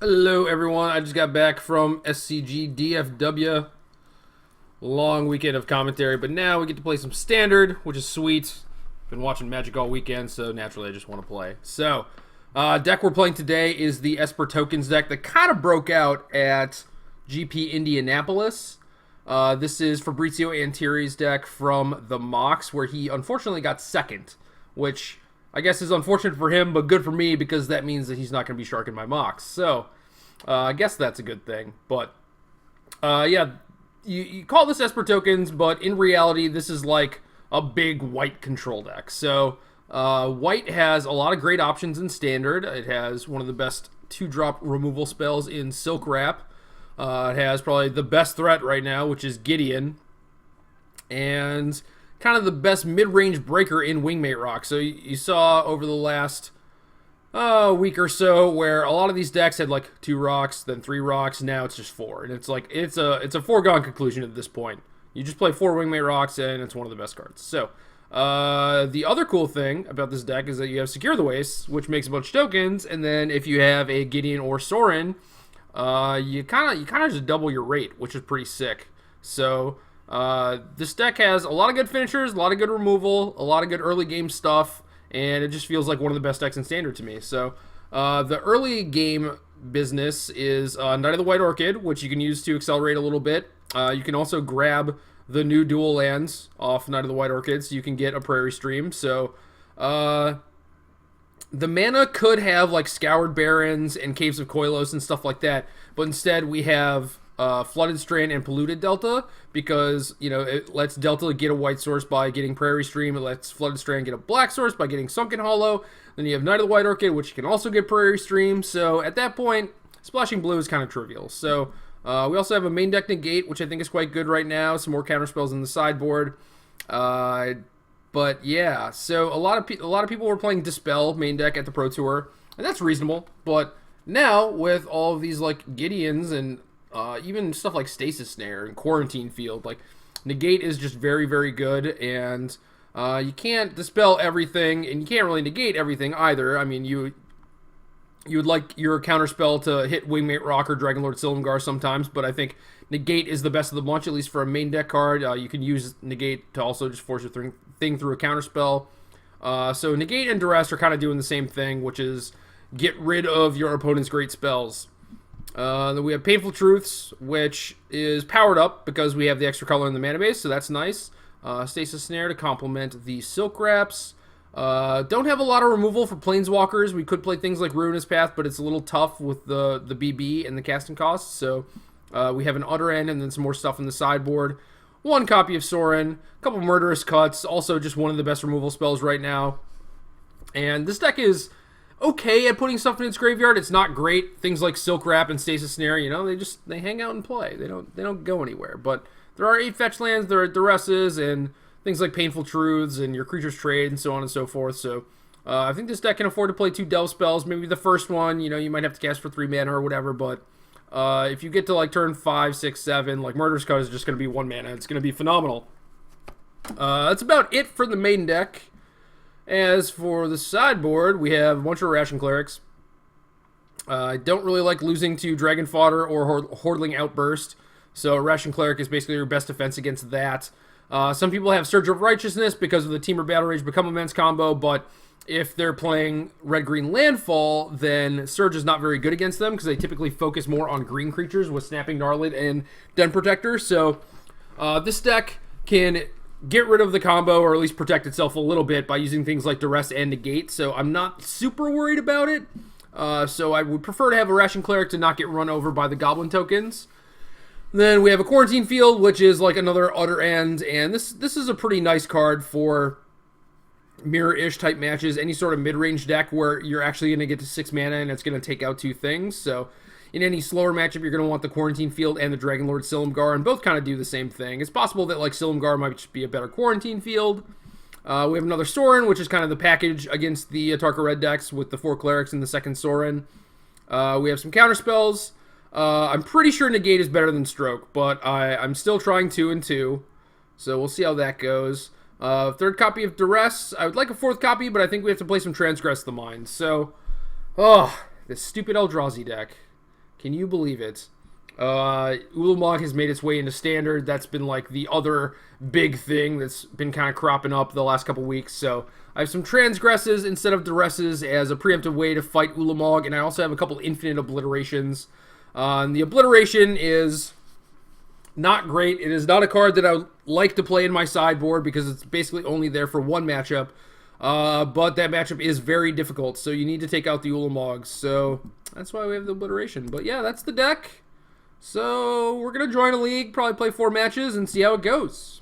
Hello, everyone. I just got back from SCG DFW. Long weekend of commentary, but now we get to play some Standard, which is sweet. Been watching Magic all weekend, so naturally I just want to play. So, deck we're playing today is the Esper Tokens deck that kind of broke out at GP Indianapolis. This is Fabrizio Antiri's deck from the Mox, where he unfortunately got second, which I guess is unfortunate for him, but good for me because that means that he's not going to be sharking my Mox. So, I guess that's a good thing. But, yeah, you call this Esper Tokens, but in reality, this is like a big white control deck. So, white has a lot of great options in Standard. It has one of the best 2-drop removal spells in Silk Wrap. It has probably the best threat right now, which is Gideon. And kind of the best mid-range breaker in Wingmate Rock. So you saw over the last week or so where a lot of these decks had like 2 rocks, then 3 rocks, now it's just 4. And it's like it's a foregone conclusion at this point. You just play 4 Wingmate Rocks and it's one of the best cards. So the other cool thing about this deck is that you have Secure the Wastes, which makes a bunch of tokens, and then if you have a Gideon or Sorin, you kind of just double your rate, which is pretty sick. So this deck has a lot of good finishers, a lot of good removal, a lot of good early game stuff, and it just feels like one of the best decks in Standard to me. So the early game business is Knight of the White Orchid, which you can use to accelerate a little bit. You can also grab the new dual lands off Knight of the White Orchid, so you can get a Prairie Stream. So the mana could have like Scoured Barrens and Caves of Koilos and stuff like that, but instead we have Flooded Strand and Polluted Delta, because it lets Delta get a white source by getting Prairie Stream. It lets Flooded Strand get a black source by getting Sunken Hollow. Then you have Knight of the White Orchid, which can also get Prairie Stream. So at that point, splashing blue is kind of trivial. So we also have a main deck Negate, which I think is quite good right now. Some more counter spells in the sideboard. But yeah, so a lot of people were playing Dispel main deck at the Pro Tour, and that's reasonable. But now with all of these like Gideons and even stuff like Stasis Snare and Quarantine Field, like Negate is just very, very good, and you can't dispel everything, and you can't really negate everything either. I mean, you would like your counterspell to hit Wingmate Rock or Dragonlord Silumgar sometimes, but I think Negate is the best of the bunch, at least for a main deck card. You can use Negate to also just force your thing through a counterspell. So Negate and Duress are kind of doing the same thing, which is get rid of your opponent's great spells. Then we have Painful Truths, which is powered up because we have the extra color in the mana base, so that's nice. Stasis Snare to complement the Silk Wraps. Don't have a lot of removal for Planeswalkers. We could play things like Ruinous Path, but it's a little tough with the BB and the casting costs. So we have an Utter End and then some more stuff in the sideboard. 1 copy of Sorin, a couple Murderous Cuts, also just one of the best removal spells right now. And this deck is okay at putting stuff in its graveyard. It's not great. Things like Silk Wrap and Stasis Snare, they hang out and play. They don't go anywhere. But there are 8 fetch lands, there are Duresses, and things like Painful Truths and your Creature's Trade and so on and so forth. So I think this deck can afford to play 2 Delve spells. Maybe the first one, you might have to cast for 3 mana or whatever, but if you get to like turn 5, 6, 7, like Murderous Cut is just going to be 1 mana. It's going to be phenomenal. That's about it for the main deck. As for the sideboard, we have a bunch of Ration Clerics. I don't really like losing to Dragon Fodder or Hordling Outburst, so Ration Cleric is basically your best defense against that. Some people have Surge of Righteousness because of the Temur Battle Rage Become Immense combo, but if they're playing Red-Green Landfall, then Surge is not very good against them because they typically focus more on green creatures with Snapping Gnarlid and Den Protector. So this deck can get rid of the combo or at least protect itself a little bit by using things like Duress and Negate, so I'm not super worried about it. So I would prefer to have a Ration Cleric to not get run over by the Goblin tokens. Then we have a Quarantine Field, which is like another Utter End, and this is a pretty nice card for mirror-ish type matches, any sort of mid-range deck where you're actually going to get to 6 mana and it's going to take out 2 things. So in any slower matchup, you're going to want the Quarantine Field and the Dragonlord Silumgar, and both kind of do the same thing. It's possible that like Silumgar might just be a better Quarantine Field. We have another Sorin, which is kind of the package against the Atarka Red decks with the 4 Clerics and the second Sorin. We have some counterspells. I'm pretty sure Negate is better than Stroke, but I'm still trying 2 and 2, so we'll see how that goes. 3rd copy of Duress. I would like a 4th copy, but I think we have to play some Transgress the Mind. So, this stupid Eldrazi deck. Can you believe it? Ulamog has made its way into Standard. That's been like the other big thing that's been kind of cropping up the last couple weeks. So I have some Transgresses instead of Duresses as a preemptive way to fight Ulamog, and I also have a couple Infinite Obliterations. And the Obliteration is not great. It is not a card that I would like to play in my sideboard because it's basically only there for one matchup. But that matchup is very difficult, so you need to take out the Ulamogs. So that's why we have the Obliteration. But yeah, that's the deck. So we're going to join a league, probably play 4 matches, and see how it goes.